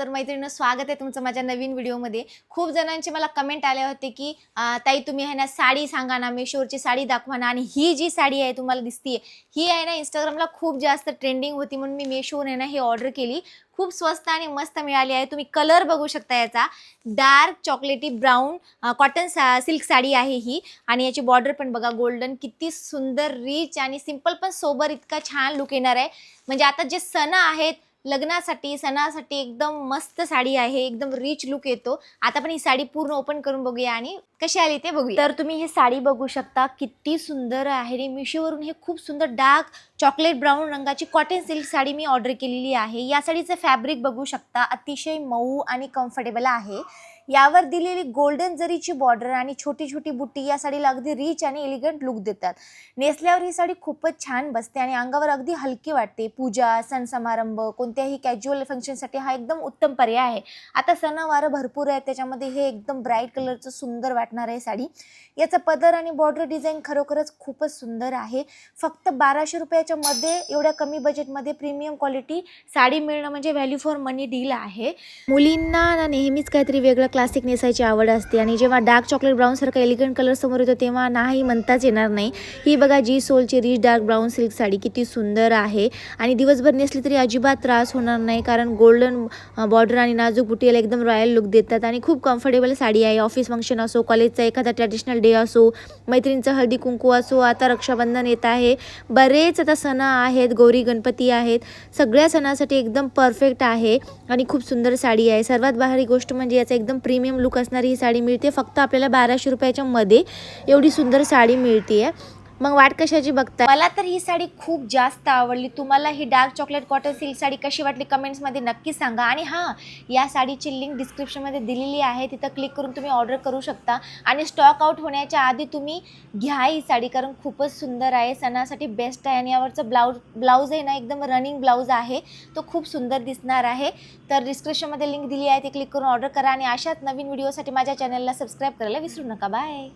तर मैत्रिणींनो, स्वागत आहे तुमचं माझ्या नवीन व्हिडिओमध्ये। खूप जणांचे मला कमेंट आले होते की ताई तुम्ही आहे ना साडी सांगा ना, मेशोवरची साडी दाखवा ना। आणि ही जी साडी आहे तुम्हाला दिसतीये, ही आहे ना इंस्टाग्रामला खूप जास्त ट्रेंडिंग होती, म्हणून मी मेशोवर आहे ना हे ऑर्डर केली। खूप स्वस्त आणि मस्त मिळाली आहे। तुम्ही कलर बघू शकता, याचा डार्क चॉकलेटी ब्राउन कॉटन सिल्क साडी आहे ही। आणि याची बॉर्डर पण बघा गोल्डन, किती सुंदर रिच आणि सिंपल पण सोबर इतका छान लुक येणार आहे। म्हणजे आता जे सण आहेत, लग्नासाठी सणासाठी एकदम मस्त साडी आहे, एकदम रिच लुक येतो। आता पण ही साडी पूर्ण ओपन करून बघूया आणि कशी आली ते बघूया। तर तुम्ही हे साडी बघू शकता, किती सुंदर आहे। मिशोवरून हे खूप सुंदर डार्क चॉकलेट ब्राउन रंगाची कॉटन सिल्क साडी मी ऑर्डर केलेली आहे। या साडीचं फॅब्रिक बघू शकता, अतिशय मऊ आणि कम्फर्टेबल आहे। यावर दिलेली गोल्डन जरीची बॉर्डर आणि छोटी छोटी बुट्टी या साडीला अगदी रिच आणि एलिगंट लुक देतात। नेसल्यावर ही साडी खूपच छान बसते आणि अंगावर अगदी हलकी वाटते। पूजा, सण समारंभ, कोणत्याही कॅज्युअल फंक्शनसाठी हा एकदम उत्तम पर्याय आहे। आता सणवार भरपूर आहेत, त्याच्यामध्ये हे एकदम ब्राईट कलरचं सुंदर वाटणार आहे साडी। याचा पदर आणि बॉर्डर डिझाईन खरोखरच खूपच सुंदर आहे। फक्त 1200 रुपयाच्या मध्ये एवढ्या कमी बजेटमध्ये प्रीमियम क्वालिटी साडी मिळणं म्हणजे व्हॅल्यू फॉर मनी डील आहे। मुलींना नेहमीच काहीतरी वेगळं क्लासिक नेसायची आवड असते आणि जेव्हा डार्क चॉकलेट ब्राउन सारखा एलिगंट कलर समोर येतो तेव्हा नाही म्हणताच येणार नाही। ही बघा जी सोलची rich dark brown silk sari किती सुंदर आहे आणि दिवसभर नेसली तरी अजिबात त्रास होणार नाही, कारण गोल्डन बॉर्डर आणि नाजूक बुटी याला एकदम रॉयल लुक देतात आणि खूप कम्फर्टेबल साडी आहे। ऑफिस फंक्शन असो, कॉलेजचा एखादा ट्रॅडिशनल डे असो, मैत्रिणींचा हळदी कुंकू असो, आता रक्षाबंधन येत आहे, बरेच आता सण आहेत, गौरी गणपती आहेत, सगळ्या सणासाठी एकदम परफेक्ट आहे आणि खूप सुंदर साडी आहे। सर्वात भारी गोष्ट म्हणजे याचा एकदम प्रीमियम लुक असणारी ही साडी मिळते फक्त आपल्याला 1200 रुपयाच्या मध्ये। एवढी सुंदर साडी मिळते। मग वाट कशाची बघताय? मला तर ही साडी खूप जास्त आवडली। तुम्हाला ही dark chocolate cotton silk sari कशी वाटली कमेंट्समध्ये नक्की सांगा। आणि हां, या साडीची लिंक डिस्क्रिप्शनमध्ये दिलेली आहे, तिथं क्लिक करून तुम्ही ऑर्डर करू शकता आणि स्टॉक आउट होण्याच्या आधी तुम्ही घ्या ही साडी, कारण खूपच सुंदर आहे, सणासाठी बेस्ट आहे। आणि यावरचं ब्लाऊज आहे ना एकदम रनिंग ब्लाऊज आहे, तो खूप सुंदर दिसणार आहे। तर डिस्क्रिप्शनमध्ये लिंक दिली आहे, ती क्लिक करून ऑर्डर करा आणि अशाच नवीन व्हिडिओसाठी माझ्या चॅनलला सबस्क्राईब करायला विसरू नका। बाय।